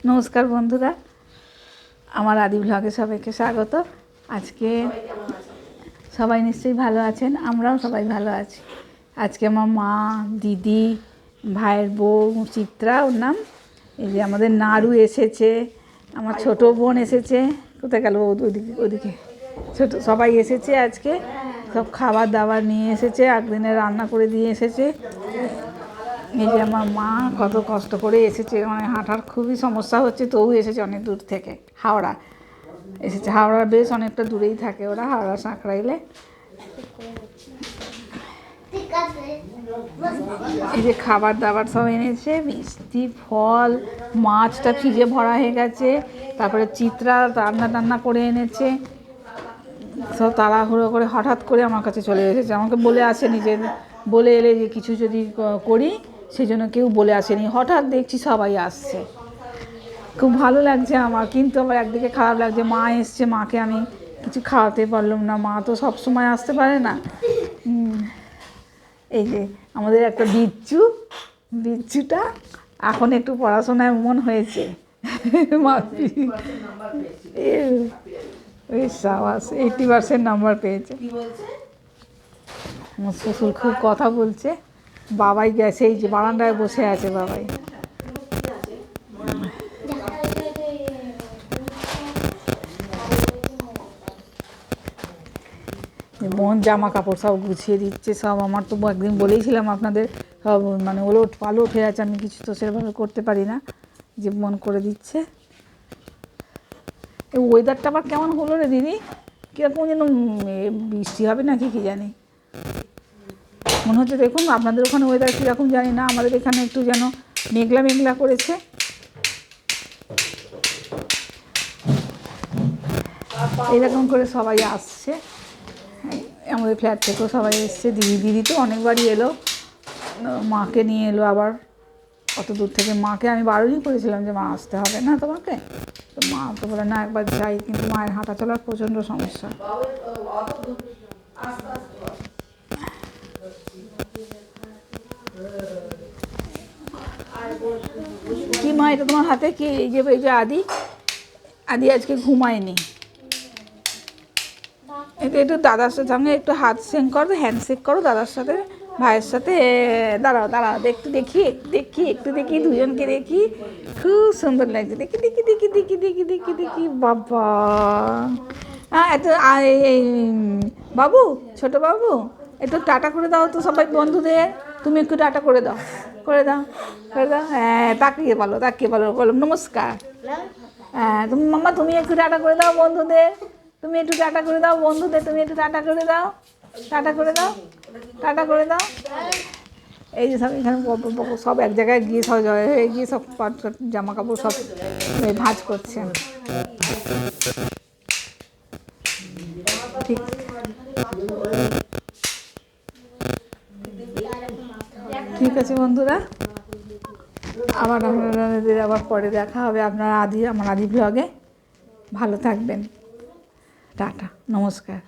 নমস্কার বন্ধুরা, আমার আদি ব্লগে সবাইকে স্বাগত। আজকে সবাই নিশ্চয়ই ভালো আছেন, আমরাও সবাই ভালো আছি। আজকে আমার মা, দিদি, ভাইয়ের বউ চিত্রা, ওর নাম, এই যে আমাদের নাড়ু এসেছে, আমার ছোট বোন এসেছে। কোথায় গেল? ওদিকে ছোট সবাই এসেছে। আজকে সব খাবার দাবার নিয়ে এসেছে, একদিনে রান্না করে দিয়ে এসেছে। এই যে আমার মা কত কষ্ট করে এসেছে, মানে হাঁটার খুবই সমস্যা হচ্ছে, তবু এসেছে অনেক দূর থেকে, হাওড়া এসেছে। হাওড়ার বেশ অনেকটা দূরেই থাকে ওরা, হাওড়া সাঁকরাইলে। এই যে খাবার দাবার সব এনেছে, মিষ্টি, ফল, মাছটা ফ্রিজে ভরা হয়ে গেছে। তারপরে চিত্রা রান্না টান্না করে এনেছে। সব তাড়াহুড়ো করে হঠাৎ করে আমার কাছে চলে এসেছে, আমাকে বলে আসেনি, যে বলে এলে যে কিছু যদি করি, সেই জন্য কেউ বলে আসেনি। হঠাৎ দেখছি সবাই আসছে, খুব ভালো লাগছে আমার। কিন্তু আবার একদিকে খারাপ লাগছে, মা এসছে, মাকে আমি কিছু খাওয়াতে পারলাম না, মা তো সব সময় আসতে পারে না। এই যে আমাদের একটা বিচ্ছুটা এখন একটু পড়াশোনায় মন হয়েছে। ওই 80% নাম্বার পেয়েছে। আমার শ্বশুর খুব কথা বলছে, বাবাই গেছে, এই যে বারান্দায় বসে আছে বাবাই। বোন জামা কাপড় সব গুছিয়ে দিচ্ছে সব। আমার তো একদিন বলেইছিলাম আপনাদের, সব মানে ওলট পালট হয়ে আছে, আমি কিছু তো সেভাবে করতে পারি না, যে মন করে দিচ্ছে। এই ওয়েদারটা আবার কেমন হলো রে দিদি, কীরকম যেন বৃষ্টি হবে নাকি কি জানি, মনে হচ্ছে। দেখুন আপনাদের ওখানে ওয়েদার কীরকম জানি না, আমাদের এখানে একটু যেন মেঘলা মেঘলা করেছে। এরকম করে সবাই আসছে, আমাদের ফ্ল্যাট থেকেও সবাই এসছে। দিদি তো অনেকবারই এলো, মাকে নিয়ে এলো আবার অত দূর থেকে। মাকে আমি বারণই করেছিলাম যে মা আসতে হবে না তোমাকে, তো মা তো বলে না একবার যাই, কিন্তু মায়ের হাঁটা চলার প্রচণ্ড সমস্যা। কি মা, এটা তোমার হাতে কি? এই যে আদি আজকে ঘুমায়নি। এটা একটু দাদার সঙ্গে একটু হাত শেক করো, হ্যান্ডশেক করো দাদার সাথে, ভাইয়ের সাথে। দাঁড়াও একটু দেখি দুজনকে দেখি, খুব সুন্দর লাগছে। দেখি বাবা। এত বাবু, ছোট বাবু, একটু টাটা করে দাও তো সবাই বন্ধুদের। তুমি একটু টাটা করে দাও। হ্যাঁ, তাকিয়ে বলো নমস্কার। হ্যাঁ, মাম্মা তুমি একটু টাটা করে দাও বন্ধুদের। তুমি একটু টাটা করে দাও। এই যে সব এখানে সব এক জায়গায় গিয়ে সব জয় হয়ে গিয়ে সব জামা কাপড় সব ভাঁজ করছে। ঠিক আছে বন্ধুরা, আবার পরে দেখা হবে আমার আদি ব্লগে। ভালো থাকবেন, টাটা, নমস্কার।